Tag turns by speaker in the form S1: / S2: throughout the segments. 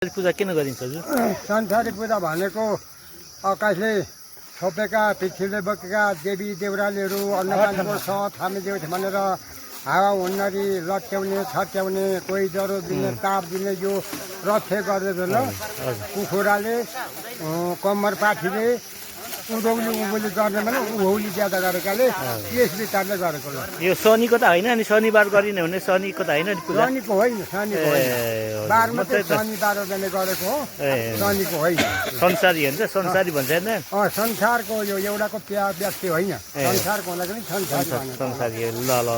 S1: पूजा किन गरिन्छ हजुर?
S2: संसारी पूजा भनेको आकाशले छोपेका पृथ्वीले बोकेका देवी देउरालीहरू अन्नपानीको सह थामिदेऊ भनेर हावा हुन्नरी लट्याउने छट्याउने कोही ज्वरो दिने ताप दिने यो रथे गर्दैन। कुखुराले कम्मर पाठीले उधौली उभौली गर्ने भने उभौली ज्यादा गरेकाले यस विचारले गरेको ल।
S1: यो शनिको त होइन नि, शनिबार गरिने भने शनिको त होइन नि पूजा?
S2: शनिको होइन, शनिको होइन। बारमा चाहिँ शनि 12 जने गरेको हो, शनिको होइन।
S1: संसारी हुन्छ, संसारी भन्छ होइन?
S2: संसारको यो एउटाको व्यक्ति होइन, संसारको हुँदा पनि संसारी भन्छ।
S1: संसारी ल ल,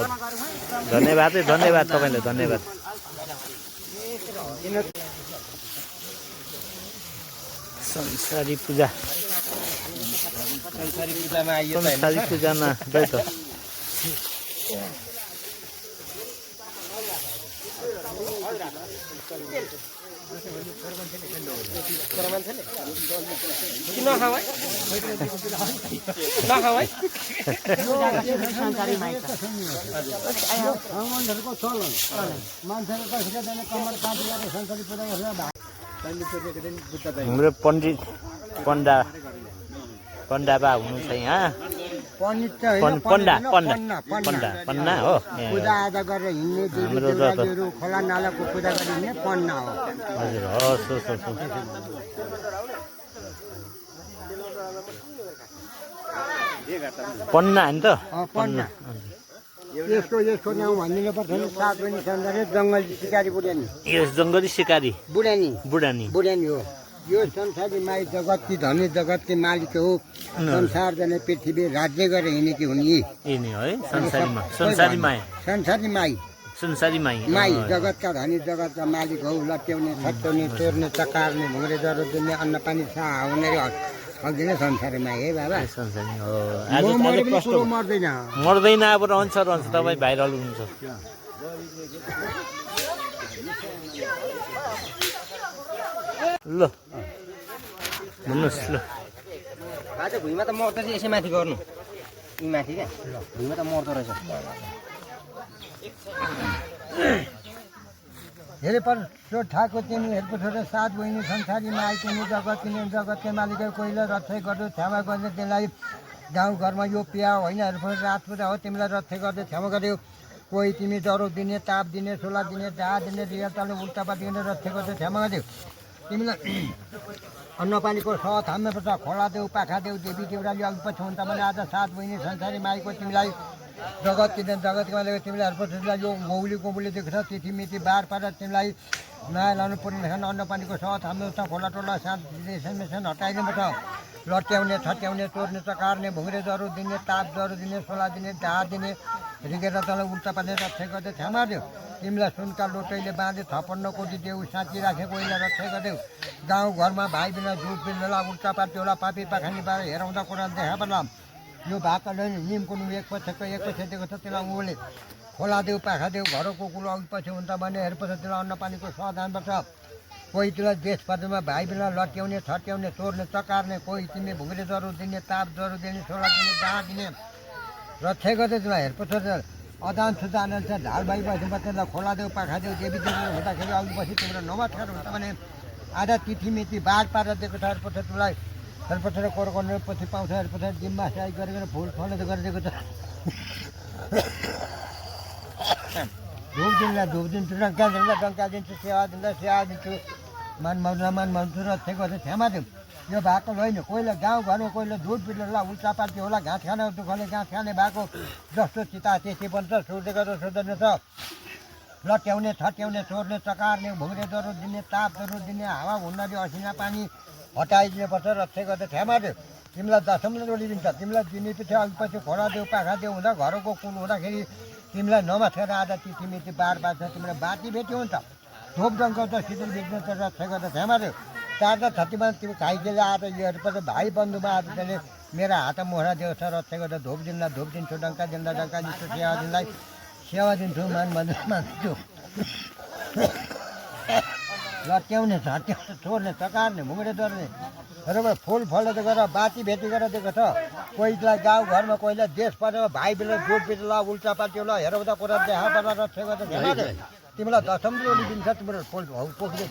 S1: धन्यवाद है, धन्यवाद तपाईँलाई, धन्यवाद। संसारी पूजा,
S2: संसारी पूजामा आइयो त
S1: संसारी पूजामा गयो त। हाम्रो पण्डित पण्डा बा हुनुहुन्छ यहाँ, पण्डा हो।
S2: पूजा आजा गरेर हिँड्ने देवीदेउरालीहरू खोला नालाको पूजा गरेर हिँड्ने पन्ना हो।
S1: हजुर, हस् हस् हस्। पन्ना होइन त?
S2: पन्ना। यसको नाउँ भनिदिनु पर्छ नि, 7 बहिनी संसारी जङ्गली सिकारी बुढानी।
S1: यो जङ्गली सिकारी बुढानी
S2: हो। यो संसारी माई जगतकी धनी जगतकी मालिक हो। संसार जाने पृथ्वी राज्य गरेर हिँडेकी हुन्
S1: यिनी है। संसारी
S2: माई जगतका धनी जगतका मालिक हो। लट्याउने छट्याउने चोर्ने चकार्ने भुङ्रे ज्वरो दिने अन्न पानी छा हुने सक्दिने संसारी माई है बाबा।
S1: संसारी हो।
S2: मर्दैन
S1: अब रहन्छ तपाईँ भाइरल हुनुहुन्छ। ल भन्नुहोस् ल।
S2: आज भुइँमा त मर्दो चाहिँ यसै माथि गर्नु, यी माथि क्या भुइँमा त मर्दो रहेछ। हेरे पर ठाको तिमी हेर्पो छोरा 7 बहिनी संसारी माई तिमी जगतकै मालिक कोहीलाई रथै गर्दै क्षमा गर्दै त्यसलाई गाउँघरमा यो पिया होइन हेर्पो रात पूजा हो, तिमीलाई रथै गर्दै क्षमा गर्यो। कोही तिमी ज्वरो दिने ताप दिने सोला दिने डाहा दिने रियाताले उल्टापा दिने रथै गर्दै क्षमा गरिदेऊ। तिमीलाई अन्नपानीको सह थाम्नुपर्छ। खोला देऊ पाखा देऊ देवी देउराली अघि पछि हुन्छ भने आज 7 बहिनी संसारी माईको तिमीलाई जगतको मालिक तिमीलाई हर्पछलाई यो गौली देख्छ तिथि मिति बार पार तिमीलाई नयाँ लाउनु पर्ने अन्नपानीको सह थाम्नुपर्छ। खोला टोला साथ मेसन हटाइदिनुपर्छ। लट्याउने छट्याउने चोर्ने चकार्ने भुङ्रे ज्वरो दिने ताप ज्वरो दिने सोला दिने डाहा दिने रिगेर तँलाई उल्टा पार्ने रक्षै गर्दै क्षमा देऊ। तिमीलाई सुनका लोटैले बाँधे 56 कोटी देऊ साँची राखेको कोहीलाई रक्षै गरिदेऊ। गाउँघरमा भाइ बिना झुट बिल्ला उल्टा पार्टी होला पापी पाखानी पाएर हेराउँदा कुरा देखा पर्लाम। यो भाकाले निमको एक पैसा दिएको छ त्यसलाई उले खोला देऊ पाखा देऊ घरको कुलो अघि पछि हुन्छ भने हेरेपछि त्यसलाई अन्नपानीको सहदानपर्छ। कोही त्यसलाई देश पर्दामा भाइ बिना लट्याउने छट्याउने चोर्ने चकार्ने कोही तिमी भुङ्रे ज्वरो दिने ताप ज्वरो दिने सोला दिने डाहा दिने रक्षै गर्दै त्यसलाई हेर्छ। अदान सुदान ढाल भाइ बसेपछि त्यसलाई खोला देऊ पाखा देऊ देवी देवी हुँदाखेरि अघि पछि तिम्रो नमस्कार हुन्छ भने आधा तिथि मिति बार पारेर दिएको छ। हेर्छ त्यसलाई हेर्छ कोर गर्ने पछि पाउँछ। हेर्छ जिम्मा स्याइ गरिकन फुल फलेर गरिदिएको छ। धुप दिन्छु डङ्का दिन्छु सेवा दिन्छु मान मान्छु रक्षै गर्दै क्षमा दिउँ। यो भएको होइन कोहीलाई गाउँघरमा कोहीलाई दुध बिल्ला उल्टा पार्टी होला घाँस खाने दुःखले घाँस खाने भएको जस्तो चिता त्यति बन्छ। सोध्दै गरेर सोध्दैन छ। लट्याउने छट्याउने चोर्ने चकार्ने भुङ्रे ज्वरो दिने ताप ज्वरो दिने हावा हुन्नरी असिना पानी हटाइदिनुपर्छ। रक्षै गर्दै क्षमा देऊ। तिमीलाई दशमले जोडिदिन्छ। तिमीलाई दिने पछि अघि पछि खोला देऊ पाखा देऊ हुँदा घरको कुल हुँदाखेरि तिमीलाई नमस्कार आधा तिथि मिति बार बाँच्छ। तिमीलाई बाटी भेटी हुन्छ। धोप डङ्काउँछ सिधै बेच्ने त रक्षै गर्दा क्षमा देऊ। 4 छत्तीमा तिमी खाइदिएर आज योहरू पछि भाइ बन्धुमा आज त्यसले मेरो हात मोहरा देऊ छ। रक्षै गर्दा धोप दिन्छु डङ्का दिन्छु सेवा दिन्छु मान मान्छु। लट्याउने झट्याउने चोर्ने चकार्ने भुङ्रे चोर्ने बरोबर फुल फलेर गएर बाती भेटी गरेर दिएको छ। कोहीलाई गाउँघरमा कोहीलाई देश परेर भाइ बेला जोड बेला उल्टा पार्टी होला हेराउँदा कुरा देखा पर्दा रक्षा गर्दा तिमीलाई दशम जोडी दिन्छ तिम्रो पोखरी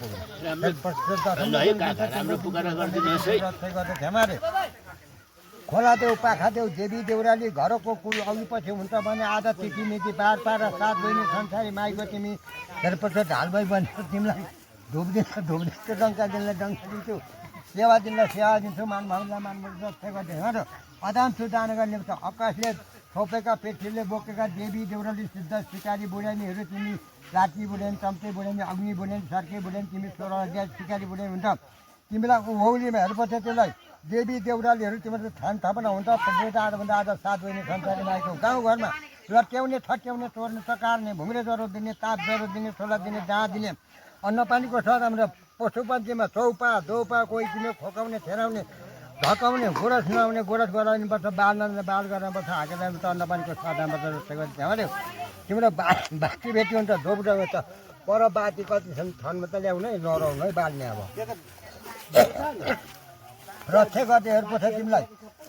S2: खोला देऊ पाखा देऊ देवी देउराली घरको कुल अघि पछि हुन्छ भने आधा तिथि मिति पार पार 7 बहिनी संसारी माइको तिमी त्यसपछि ढालबाई बनेर तिमीलाई धुपदिन्छ डङ्का दिनलाई डङ्का दिन्छु सेवा दिनलाई सेवा दिन्छु मानभावलाई मानभाव रक्षा गरिदिन्छ र अदान सुदान गर्ने त आकाशले छोपेका पेठीले बोकेका देवी देउराली सिद्ध सिकारी बुढानीहरू तिमी लाठी बुढानी चम्चे बुढानी अग्नि बुढानी सर्के बुढानी तिमी 16 ग्यास सिकारी बुढानी हुन्छ तिमीलाई उभौलीमा हेर्नुपर्छ त्यसलाई देवी देउरालीहरू तिम्रो थान थापना हुन्छ आधाभन्दा आधा 7 बहिनी संसारमा आएको गाउँघरमा लट्याउने ठट्याउने चोर्ने चकार्ने भुङ्रे ज्वरो दिने ताप ज्वरो दिने छोला दिने दाँ दिने अन्नपानीको साथ हाम्रो पशुपन्छीमा चौपा दोपा कोही तिमी खोकाउने ठेराउने धकाउने गोरस नुहाउने गोरस गराउनुपर्छ बाल्न बाल गर्नुपर्छ हाकेर अन्नपानीको साधनबाट जस्तो गरी त्यहाँबाट तिम्रो बाटी भेटी हुन्छ धोपडा त पर बाटी कति छन् थनमा त ल्याउनु है नराउनु है बाल्ने अब रक्षा गर्नेहरूपछि तिमीलाई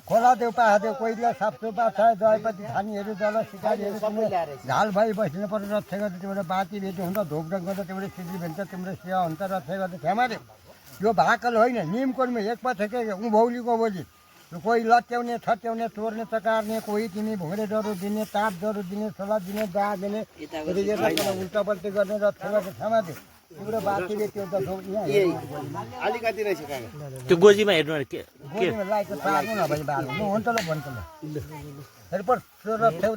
S2: खोला देऊ पाहा देऊ कोहीलाई साप्सो बाछा दयपति खानीहरू जल सिकारीहरू तिम्रो झाल भई बस्नु पर्छ रक्षा गर्दै तिम्रो बाटी भेटी हुन्छ धोपडङ गर्दा तिम्रो सिद्धी भेट्छ तिम्रो सेवा हुन्छ रक्षा गर्दै थ्यामारे यो भाकल होइन निमकोरमा एक पछके उभौलीको बोली कोही लट्याउने ठट्याउने चोर्ने चकार्ने कोही तिमी भुँडे डरो दिने ताप डरो दिने सोला दिने दा दिने उल्टा पल्टी गर्ने रक्षा गर्दै थ्यामारे तिम्रो बाटी भेटी हुन्छ
S3: अलिकति रहेछ
S1: त्यो गोजीमा हेर्नु
S2: गोलीमा लागेको पार्नु नभए बाल्नु हुन्छ ल भन्छ ल हेरपर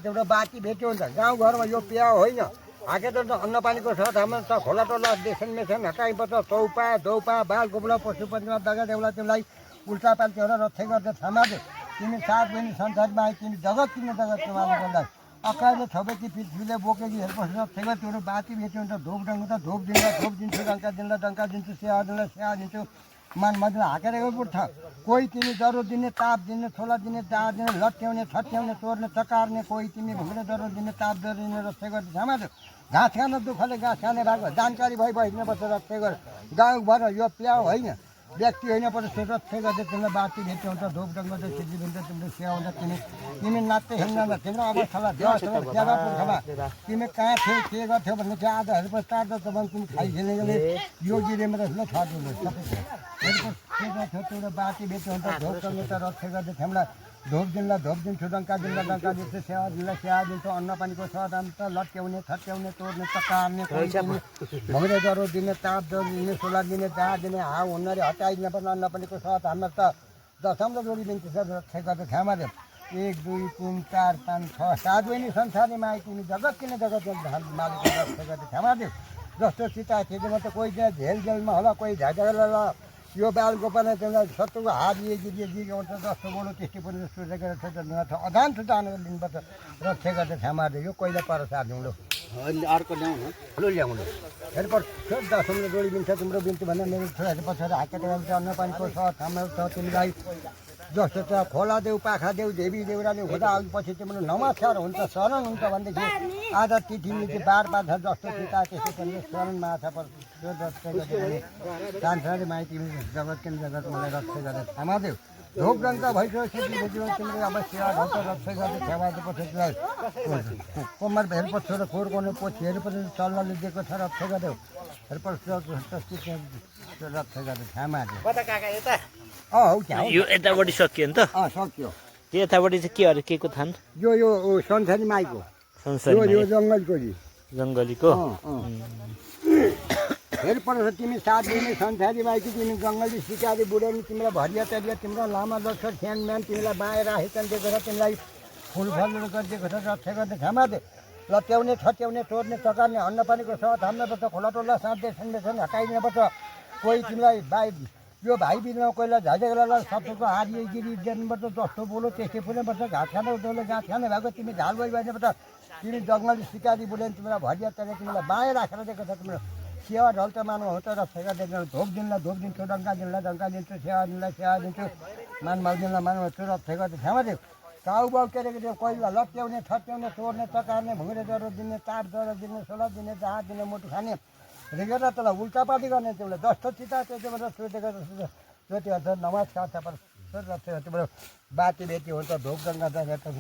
S2: त्यो बाटी भेट्यो हुन्छ गाउँघरमा यो पिया होइन हाकेर त अन्नपानीको साथ हाम्रो त खोला टोला देसन मेसन हटाइबाट चौपा दौपा बाल गोबला पशुपतिमा दगा देउला तिमीलाई उल्टा पाल्टी होला रक्षा गर्दै थमादे तिमी 7 बहिनी संसारमा आइ तिमी जगत किन जगत मालिक गर्दा अकाले छबेकी पृथ्वीले बोकेकी हेर्पछि रक्षा त्यो बाटी भेट्यो हुन्छ धोप डङ्गा त धोप दिन्छु डङ्का दिन्छु सेवा दिन्छु मान मजमा हाकेर उठ्छ कोही तिमी जरो दिने ताप दिने छोला दिने दाँ दिने लट्याउने ठट्याउने चोर्ने चकार्ने कोही तिमी घुम्ने जरो दिने ताप जरो दिने रक्षा गर्दै थमादे घाँस खान दुःखले घाँस खाने भएको जानकारी भइबस्नुपर्छ रक्षा गर गाउँभर यो प्याउ होइन व्यक्ति होइन पर्छ त्यो रक्षा गर्दै तिमीलाई बाटी भेट्यो हुन्छ धोप डङ्गा त सिद्धि भेट्छ तिम्रो सेवा हुन्छ तिमी नाच्दै हिँड्न तिम्रो अवस्थालाई सेवा पुर्खमा तिमी कहाँ थियौ के गर्थ्यौ भन्ने चाहिँ आधाहरू तार्दा त तिमी खाइखेल्ने योगीले मात्रै ठुलो छाड्नु सबै त्यो बाटी भेट्यो हुन्छ धोप डङ्गा त रक्षा गर्दै तिमीलाई धोप दिन्छु डङ्का दिन्छु सेवा दिन्छु अन्नपानीको सदाम त लट्याउने ठट्याउने तोड्ने चकार्ने भुँडे ज्वरो दिने ताप ज्वरो दिने सोला दिने दाँ दिने हाउ हुनाले हटाइदिनु पर्ने अन्नपानीको सद हाम्रो त दशमले जोडी दिन्छु सर रक्षा गर्दै खामाले 1 2 3 4 5 6 7 बहिनी संसारमा आइ तिमी जगत किन जगत मालिक रक्षा गर्दै खामाले जस्तो चिता थियो म त कोही झेल जेलमा होला कोही झाझा यो बालको पनि त्यसलाई शत्रुको हात आउँछ जस्तो बोल्नु त्यस्तै पनि सोचेर अधान सुधान दिनुपर्छ रक्षा गर्दै थामार्दै यो कोहीलाई पर सार्नु लो
S3: अर्को ल्याउनु ठुलो ल्याउनु
S2: हेर्नु दशमले जोडी दिन्छ तिम्रो बिन्ती भन्दा मेरो छोराहरू पछाडि हाकेर जान्छ अन्नपानीको छ थाम्रो छ तिमीलाई जस्तो छ खोला देऊ पाखा देऊ देवी देउराले हुँदा अघिपछि तिम्रो नमस्कार हुन्छ शरण हुन्छ भनेदेखि आधा तिथि मिति बार छ जस्तो चिता त्यस्तो पनि शरणमा आछ पर त्यो रक्षा गर्दै सांसारिक माइ तिमी जगत किन जगत मलाई रक्षा गरेर थामा देऊ धोप डङ्का भइसक्यो तिम्रो अब सेवा गर्छ रक्षा गर्दै सेवा दिएपछि कोमर हेर्नुपर्छ र खोर गर्नु पछि हेर्नुपर्छ चल्नले दिएको छ रक्षा गर्दै हेर्नुपर्छ रक्षा गर्दै थामा देऊ
S1: यो यतापट्टि सकियो नि त
S2: सक्यो
S1: त्यो यतापट्टि चाहिँ के अरे के को थान
S2: यो संसारी माईको यो जङ्गलीको हेर्नुपर्छ तिमी 7 बहिनी संसारी माईको तिमी जङ्गली सिकारी बुढानी तिमीलाई भरिया तरिया तिम्रो लामा लक्ष्य फ्यान म्यान तिमीलाई बाहिर राखेर दिएको छ तिमीलाई फुलफलहरू गरिदिएको छ रक्षा गर्दै खामा दे लट्याउने ठट्याउने तोड्ने चकार्ने अन्नपानीको साथ हाम्रोबाट खोला टोला साथ देसन बेसन हटाइदिनुपर्छ कोही तिमीलाई यो भाइ बिचमा कोहीलाई झाझेलाई सबैको हारिगिरी दिनुपर्छ जस्तो बोलो त्यस्तै पुग्नुपर्छ घाँस खाने उठ्ने घाँस खाने भएको तिमी झाल भइबस्नुपर्छ तिमी जङ्गली सिकारी बुढ्यो भने तिमीलाई भरिया तरिया तिमीलाई बाहिर राखेर दिएको छ तिम्रो सेवा ढल त मानु हो तर सेवा दिनु धोप दिन्छु डङ्का दिन्छु सेवा दिन्छु मानभाव दिनलाई मान्छु रक्षा गर्दै थामा दियो काउ बाउ केरेको त्यो कोहीलाई लट्याउने ठट्याउने चोर्ने चकार्ने भुँडे ज्वरो दिने ताप ज्वरो दिने सोला दिने दाँत दिने मुटु खाने रेगेर तँलाई उल्टापाटी गर्ने तिमीलाई जस्तो चिता त्यतिबाट सोधेको जति हुन्छ नमस्कार छ तिम्रो बाटी बेटी हुन्छ धोप डङ्गा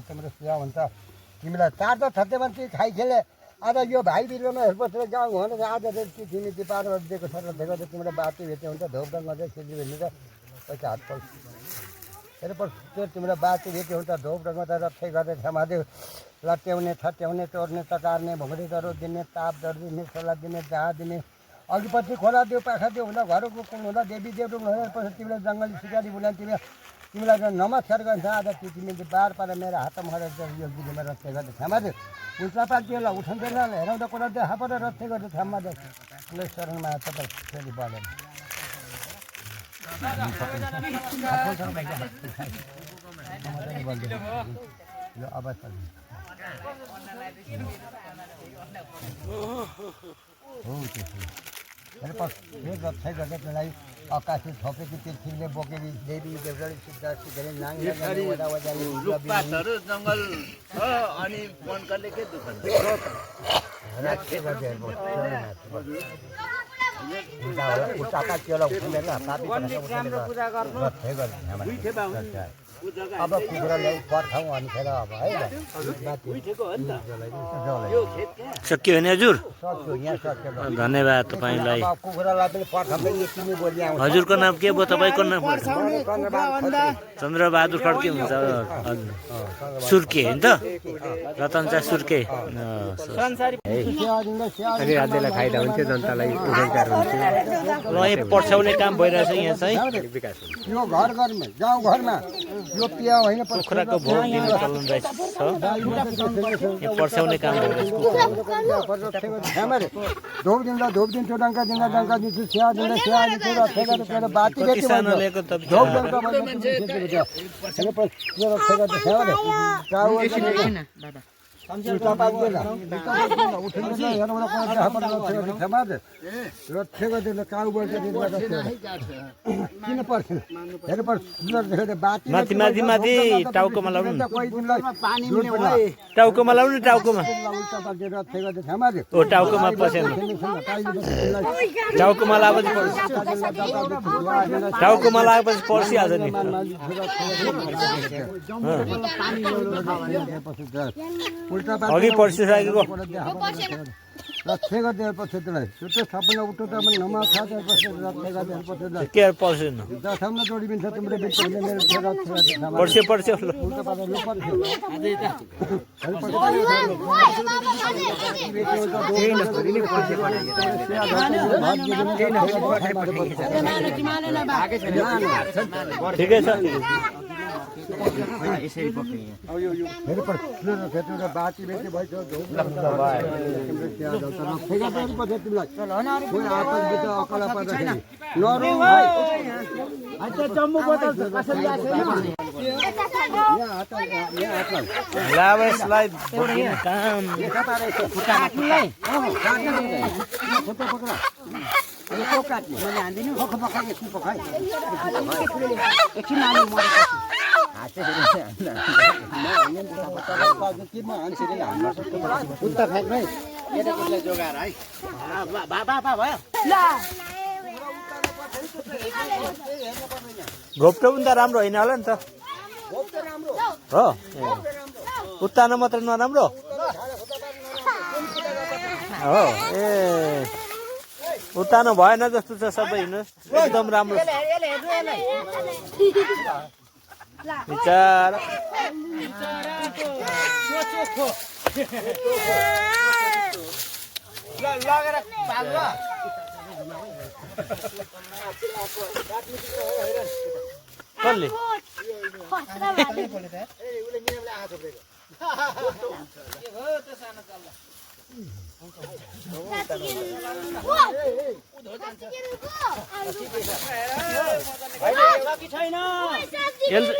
S2: तिम्रो सेवा हुन्छ तिमीलाई चार्दो ठट्यो भने चाहिँ खाइखेले आज यो भाइ बिरुवामा हेर्नुपर्छ गाउँ घरमा आज तिमी पार दिएको छ र दिएको त तिम्रो बाटो भेट्यो भने त धोपडङ्ग चाहिँ खेल्नु भेट्नु त पैसा हात पाउँछ हेर्नुपर्छ तिम्रो बाटो भेट्यो भने त धोपडङ्ग त रक्षै गरेर समात्यो लट्याउने छट्याउने तोड्ने तटार्ने भुँडी दरो दिने ताप दर दिने सल्लाह दिने जहाँ दिने अघि पछि खोला दियो पाखा दियो हुँदा घरको कुन हुँदा देवी देवता हुँदा तिमीलाई जङ्गली सिकारी बोलायो तिमीलाई नमस्कार गर्छ आज तिमीले बार पार मेरो हातमा हरेर यो दिदीमा रक्षा गर्दै थामा दियो उल्टा पार्टीलाई उठाउँदैन हेराउँदा कुरा देखा परेर रक्षा गर्दै थामा दियो उसले शरणमा तपाईँ फेरि बलेन यो अवस्था हो त्यसो रक्षा गर्दै त्यसलाई आकाशे छोपेकी पृथ्वीले बोकेकी देवी देवताले सिद्धा सिद्धले
S1: रुखपातहरू जङ्गल छ अनि वनकले के दुःख
S2: अब कुखुरा ल्याउ पर्खाउँ अनि फेर अब है
S1: सक्यो भने हजुर
S2: सक्यो यहाँ सक्यो
S1: धन्यवाद तपाईँलाई
S2: कुखुरालाई पनि पर्खा पनि यति नै बोली आउँछ
S1: हजुरको नाम के भयो तपाईँको नाम चन्द्रबहादुर खड्के हुन्छ हजुर सुर्के होइन त रतनचा सुर्के
S2: राज्यलाई फाइदा हुन्छ जनतालाई रोजगार हुन्छ
S1: ल यहाँ पछ्याउने काम भइरहेछ यहाँ चाहिँ
S2: यो घर घरमा गाउँ घरमा यो पिया होइन
S1: कुखुराको भोग दिने चलन रहेछ यहाँ पछ्याउने काम भइरहेछ
S2: धोप दिँदा धोप दिन्छु डङ्का दिँदा डङ्का दिन्छु स्या दिँदा स्या दिन्छु बाती
S1: सानो लिएको त
S2: धोप
S1: माथि माथि माथि टाउकोमा लाउनु टाउकोमा लाउनु टाउकोमा ओ टाउकोमा पसेन टाउकोमा लगाएपछि टाउकोमा लगाएपछि पर्सिहाल्छ नि अघि पर्सिसकेको
S2: रक्षा गरिदिएपछि त्यसलाई छुट्टै सबैलाई उठो त पनि नमाज छ त्यसपछि रक्षा गरिदिएपछि
S1: के पर्सेन
S2: दसम्म जोडिन्छ तिम्रो बिचमा मेरो
S1: पर्स्यो पर्स्यो
S2: उल्टा पार्नु पर्छ
S1: ठिकै छ
S2: बाटी बेटी भइसक्यो
S1: लावेसलाई काम घोप्टो पनि त राम्रो होइन होला नि त हो उत्तानो मात्र नराम्रो हो ए उत्तानो भएन जस्तो छ सबै हिँड्नुहोस् एकदम राम्रो विचार कसले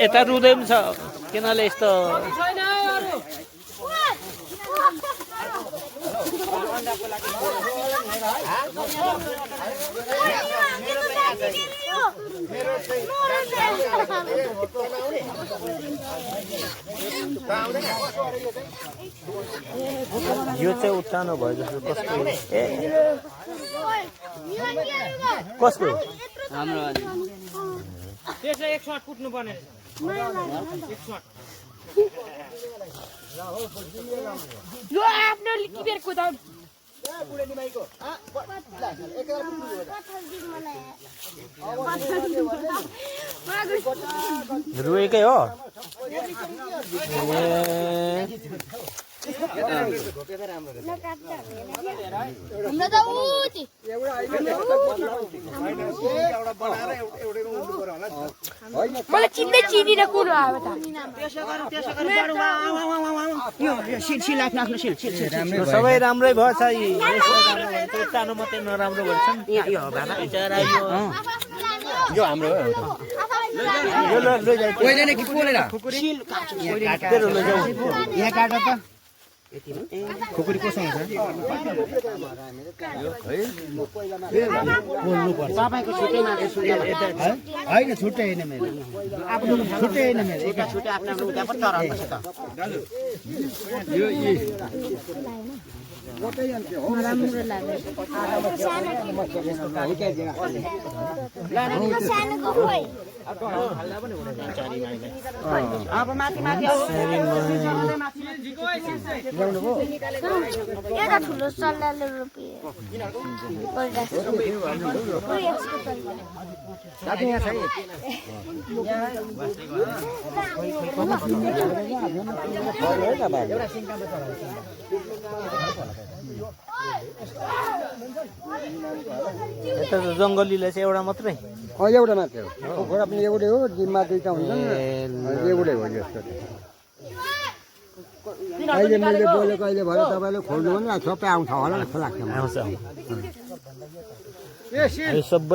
S1: यता रुँदै पनि छ किनले यस्तो यो चाहिँ उत्तानो भयो जस्तो कस्तो कसको
S4: हाम्रो त्यसलाई 1 शट कुट्नु पर्ने 1 शट यो आफ्नो लिकिबेर कुदाउ
S1: रुएकै हो
S4: हाम्रो त उति मलाई चिन्दै चिनिन कुरो आयो त
S1: सबै राम्रै भएछ सानो मात्रै नराम्रो भन्छ
S3: यो हाम्रो हो यहाँ काट त खुकुरी कोसँग छ
S5: तपाईँको छुट्टै मात्र
S3: होइन छुट्टै होइन मेरो आफ्नो छुट्टै होइन मेरो
S5: छुट्टै छुट्टै आफ्नो आफ्नो उता पनि चराउनुपर्छ त अब माथि माथि
S4: एउटा ठुलो सल्लाहले रोपियो
S1: यता त जङ्गलीलाई चाहिँ एउटा मात्रै
S2: एउटा मात्रै हो खोरा पनि एउटै हो जिम्मा दुईटा हुन्छ एउटै हो जस्तो अहिले मैले बोलेको अहिले भएर तपाईँले खोल्नु भने सबै आउँछ होला जस्तो लाग्छ
S1: आउँछ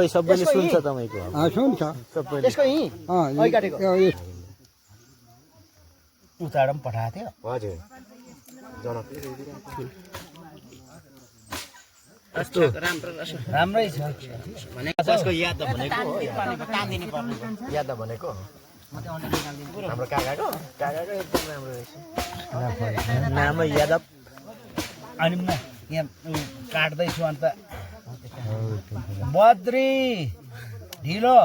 S1: सबैले सुन्छ तपाईँको
S2: सुन्छ
S1: सबैले
S3: उताबाट पनि पठाएको थियो
S5: हजुर
S3: राम्रै छ
S5: जसको याद भनेको कान्दिने पर्ने याद भनेको हाम्रो काकाको एकदम राम्रो रहेछ
S1: नामै यादव
S3: अनि म यहाँ काट्दैछु अन्त बद्री ढिलो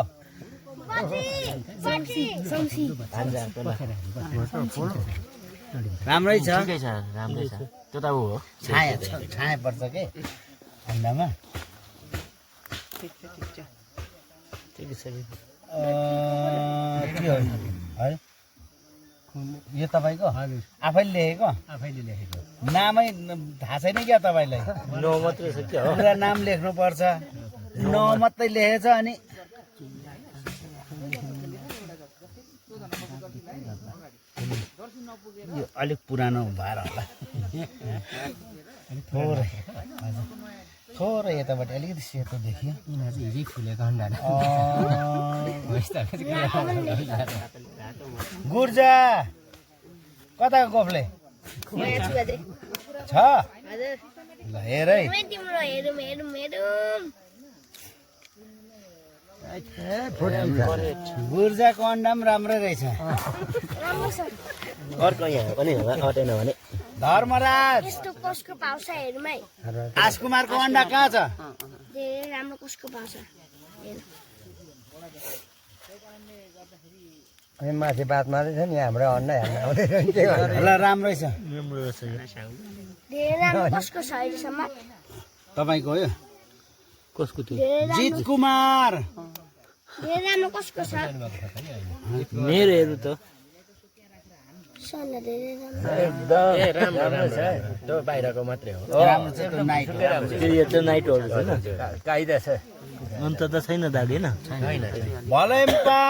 S3: राम्रै छ
S5: ठिकै छ राम्रै छ त्यो त ऊ हो
S3: छाया पर्छ के अन्डामा के हो है यो तपाईँको आफैले लेखेको नामै थाहा छैन क्या तपाईँलाई
S1: नौ मात्रै छ क्या
S3: पुरा नाम लेख्नुपर्छ नौ मात्रै लेखेछ अनि यो अलिक पुरानो भएर होला थोरै यताबाट अलिकति सेतो देखियो
S5: हिजै फुलेको अन्डा
S3: गुर्जा कताको गोफले छ ल हेर है
S4: तिम्रो हेरौँ हेरौँ हेरौँ
S3: गुर्जाको अन्डा पनि राम्रै रहेछ
S4: राम्रो छ
S5: अर्को यहाँ पनि अटेन भने
S3: धर्मराज
S4: यस्तो कसको पाउँछ हेरौँ है
S3: राजकुमारको अन्डा कहाँ छ
S4: धेरै राम्रो कसको पाउँछ
S2: माथि बात मार्दैछ नि हाम्रो अन्डा हेर्न आउँदैछ
S3: ल राम्रै छ
S4: धेरै राम्रो कसको छ अहिलेसम्म
S3: तपाईँको हो यो
S1: कसको थियो
S3: जित कुमार
S4: धेरै राम्रो कसको छ
S1: मेरो हेर्नु त
S4: सल्लाह धेरै राम्रो
S5: राम्रो छ त्यो बाहिरको मात्रै हो
S3: राम्रो छ त्यो नाइट
S1: फेरि यो त नाइटहरू छैन
S3: कायदा छ
S1: अन्त त छैन दाग होइन
S3: भलै पा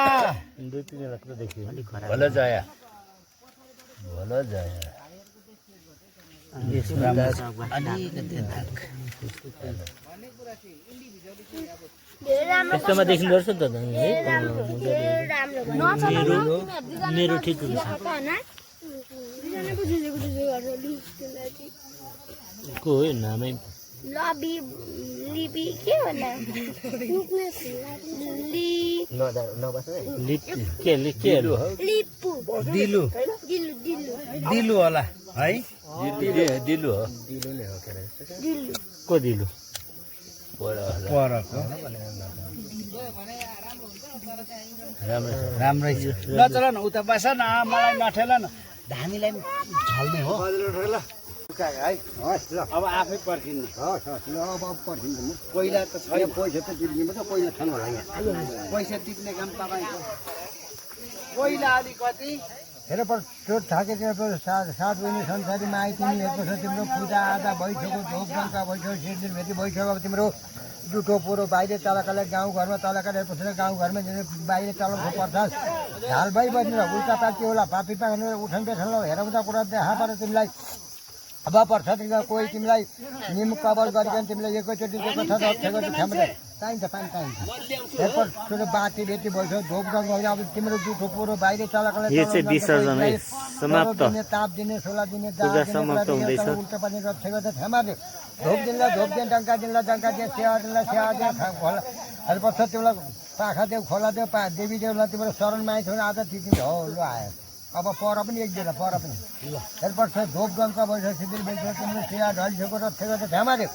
S1: दुई तिनवटा त देखियो
S3: भलो जया भलो जया अलिकति दाग
S4: धेरै राम्रो
S1: यस्तोमा देख्नु पर्छ नि त
S4: धेरै राम्रो
S1: मेरो ठिक हुन्छ को हो नामै
S4: लबी लिपी के भन्दा लिपु
S3: दिलु
S4: दिलु दिलु
S3: दिलु होला है
S1: दिलु हो
S4: दिलु
S1: को दिलु
S3: परको राम्रै छ ल चल न उता बस न मलाई नठेल न धामीलाई झल्ने हो
S2: है हस् ल
S3: अब आफै पर्खिने
S2: हस् हस् ल अब पर्खिन्छ म
S3: पहिला त छैन
S2: पैसा त तिर्ने मात्रै पैसा छैन होला यहाँ
S3: पैसा तिर्ने काम तपाईँको पहिला अलिकति
S2: हेर पर चोट थाकेको सात बहिनी संसारीमा आइतिमीहरूको छ तिम्रो पूजा आजा भइसक्यो ढोक डङ्का भइसक्यो सिरदिन भेटी भइसक्यो अब तिम्रो जुठो पोरो बाहिर तलकाले गाउँघरमा तलकाले पसेर गाउँघरमा बाहिर चलाउँछ पर्छ झाल भइबस्नु उल्टा पाल्टी होला पापी पाक्नु उठन बेठन हेराउँदा कुरा देखा पर तिमीलाई अब पर्छ कोही तिमीलाई निम कभर गरिकन तिमीलाई एकैचोटि दिएको छ रक्षेको क्षमता चाहिन्छ पानी चाहिन्छ एरपट छोटो बाटी बेटी भइसक्यो ढोक डङ्ग होइन अब तिम्रो जुठो पोरो बाहिर चलाकाले
S1: यो चाहिँ विसर्जन है समाप्त
S2: ताप दिने सोला दिने
S1: पूजा समाप्त हुँदैछ
S2: उल्टा पानी रक्षेको त क्षमा दे ढोक दिनलाई ढोक दिए डङ्का दिनलाई डङ्का दिए सेवा दिनलाई सेवा दिए खोला हेरपर्छ तिमीलाई पाखा देऊ खोला देऊ देवी देउलाई तिम्रो शरणमा आइथ्यो भने आज तिमी हो लु आयो अब पर पनि एक दिन पर पनि हेरपर्छ ढोक डङ्का भइसक्यो सिदिल बेच्यो तिम्रो सेवा ढलिसक्यो रक्षेको त क्षमा दे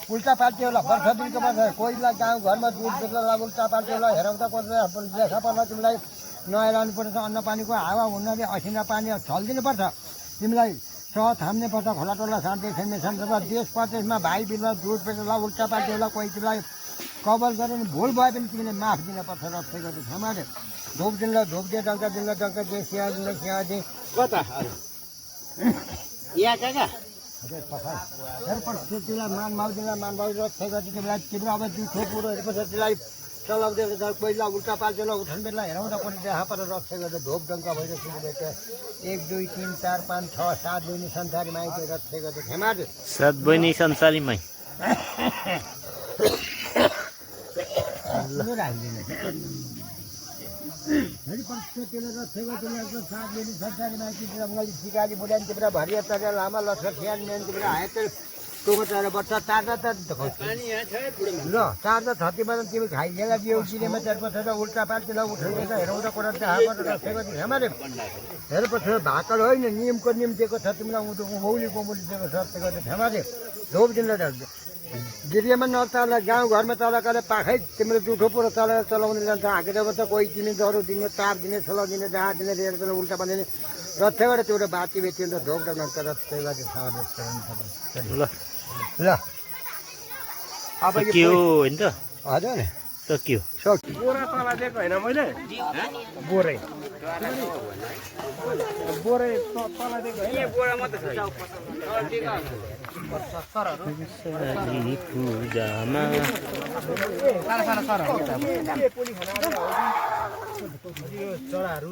S2: उल्टा पाल्टी होला वर्ष दिनको वर्ष कोहीलाई गाउँ घरमा दुध बेच्दा उल्टा पाल्टी होला हेराउँदा पर्छ देखा पर्ला तिमीलाई नहेराउनु पर्छ अन्न पानीको हावा हुनाले असिना पानी छल्दिनुपर्छ तिमीलाई थाम्ने पर्छ खोला टोला शान्ति खेल्ने सन्दर्भ देश प्रदेशमा भाइ बिना दुध बेच्दा उल्टा पाल्टी होला कोही तिमीलाई कभर गऱ्यो भने भुल भयो भने तिमीले माफ दिनुपर्छ रक्षै गर्दै क्षमा दे ढोक दिनलाई ढोक दिए डङ्का दिनलाई डङ्का दिए स्या दिनलाई स्या दिए
S3: कता यहाँ कहाँ
S2: तिमीलाई मान भाउ रक्षै गर्दै तिमीलाई तिम्रो अब दुधो कुरो हेरेपछि त्यसलाई चलाउँदै पहिला उल्टा पाल्छेला उठन बेला हेराउँदा पनि देखा पर रक्षा गर्दा ढोक डङ्का भइसक्यो 1 2 3 4 5 6 7 बहिनी संसारीमा आइदिए रक्षा गर्दै क्षमा दे
S1: 7 बहिनी संसारीमै
S2: सिकारी बुढानी तिम्रो भरिया तरेर लामा लस्कर खियान मेन तिम्रो हात टोको चरा बच्च चार्दा त ल चार्दा छत्तीमा त तिमी खाइदिएला बिउ किनेमा चारपछि त उल्टा पाल्टीलाई उठाउँदै हेराउँदा कुरा देखाबाट रक्षेको हेमारे हेरेपछि भाकल होइन नियमको नियम दिएको छ तिमीलाई मौली कोमौली दिएको छ त्यसको त हेमारे धोप दिनलाई गिरियामा नतल गाउँघरमा तलकाले पाखै तिम्रो जुठो पुरो चलाएर चलाउने जान्छ हाँकेर त कोही तिमी जरो दिने ताप दिने छलो दिने जहाँ दिने लिएर उल्टा पाल्ने रक्षाबाट त्यो बाटी बेच्यो त ढोक डङ्गा रक्षा
S1: ल
S2: ल अब
S1: सकियो होइन त
S2: हजुर
S1: सकियो
S5: बोरा तला दिएको होइन मैले बोरै बोरै तला दिएको होइन बोरा मात्रै
S1: पूजामा
S5: चराहरू